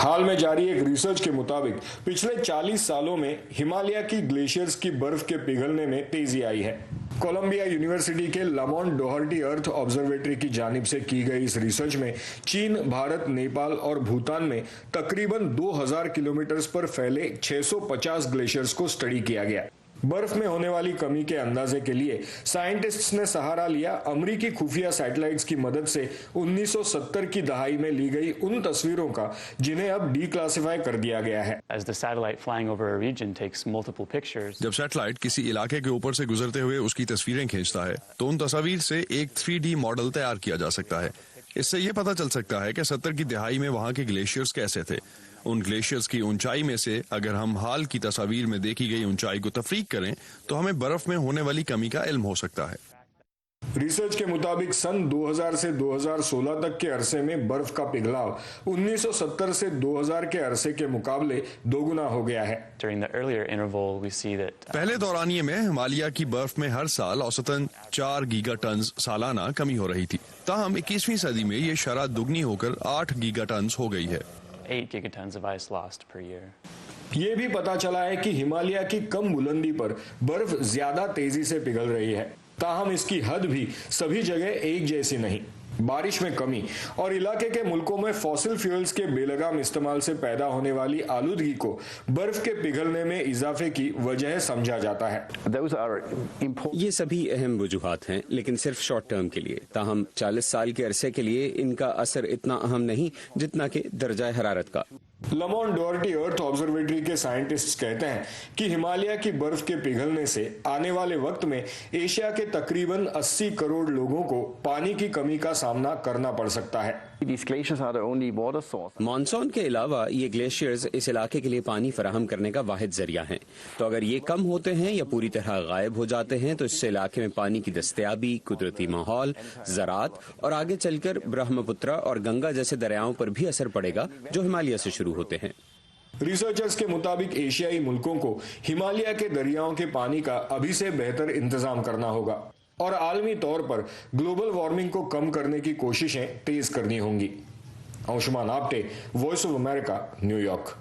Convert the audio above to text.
हाल में जारी एक रिसर्च के मुताबिक पिछले 40 सालों में हिमालय की ग्लेशियर्स की बर्फ के पिघलने में तेजी आई है। कोलंबिया यूनिवर्सिटी के लामोंट डोहर्टी अर्थ ऑब्जर्वेटरी की जानिब से की गई इस रिसर्च में चीन, भारत, नेपाल और भूटान में तकरीबन 2000 किलोमीटर पर फैले 650 ग्लेशियर्स को स्टडी किया गया। बर्फ में होने वाली कमी के अंदाजे के लिए साइंटिस्ट्स ने सहारा लिया अमेरिकी खुफिया सैटेलाइट्स की मदद से 1970 की दहाई में ली गई उन तस्वीरों का जिन्हें अब डीक्लासिफाई कर दिया गया है। जब सैटेलाइट किसी इलाके के ऊपर से गुजरते हुए उसकी तस्वीरें खींचता है तो उन तस्वीर से एक 3D मॉडल तैयार किया जा सकता है। इससे ये पता चल सकता है कि 70 की दहाई में वहां के ग्लेशियर्स कैसे थे। उन ग्लेशियर्स की ऊंचाई में से अगर हम हाल की तस्वीर में देखी गई ऊंचाई को तफरीक करें तो हमें बर्फ में होने वाली कमी का इल्म हो सकता है। रिसर्च के मुताबिक सन 2000 से 2016 तक के अरसे में बर्फ का पिघलाव 1970 से 2000 के अरसे के मुकाबले दोगुना हो गया है। पहले दौरानिये में हिमालय की बर्फ में हर साल औसतन 4 गीगाटन सालाना कमी हो रही थी। ताहम 21वीं सदी में ये शरह दुगनी होकर 8 गीगाटन हो गई है। 8 gigatons of ice lost per year. ये भी पता चला है कि हिमालय की कम बुलंदी पर बर्फ ज्यादा तेजी से पिघल रही है। ताहम इसकी हद भी सभी जगह एक जैसी नहीं। बारिश में कमी और इलाके के मुल्कों में फॉसिल फ्यूल्स के बेलगाम इस्तेमाल से पैदा होने वाली आलूदगी को बर्फ के पिघलने में इजाफे की वजह समझा जाता है। ये सभी अहम वजूहात हैं, लेकिन सिर्फ शॉर्ट टर्म के लिए। ताहम 40 साल के अरसे के लिए इनका असर इतना अहम नहीं जितना कि दर्जा हरारत का। लामोंट डोहर्टी अर्थ ऑब्जर्वेटरी के साइंटिस्ट्स कहते हैं कि हिमालय की बर्फ के पिघलने से आने वाले वक्त में एशिया के तकरीबन 80 करोड़ लोगों को पानी की कमी का सामना करना पड़ सकता है। मानसून के अलावा ये ग्लेशियर्स इस इलाके के लिए पानी फराहम करने का वाहिद जरिया हैं। तो अगर ये कम होते हैं या पूरी तरह गायब हो जाते हैं तो इससे इलाके में पानी की दस्तयाबी, कुदरती माहौल, ज़राअत और आगे चलकर ब्रह्मपुत्र और गंगा जैसे दरियाओं पर भी असर पड़ेगा जो हिमालय से शुरू होते हैं। रिसर्चर्स के मुताबिक एशियाई मुल्कों को हिमालय के दरियाओं के पानी का अभी से बेहतर इंतजाम करना होगा और आलमी तौर पर ग्लोबल वार्मिंग को कम करने की कोशिशें तेज करनी होंगी। Anshuman Apte, voice of America, New York.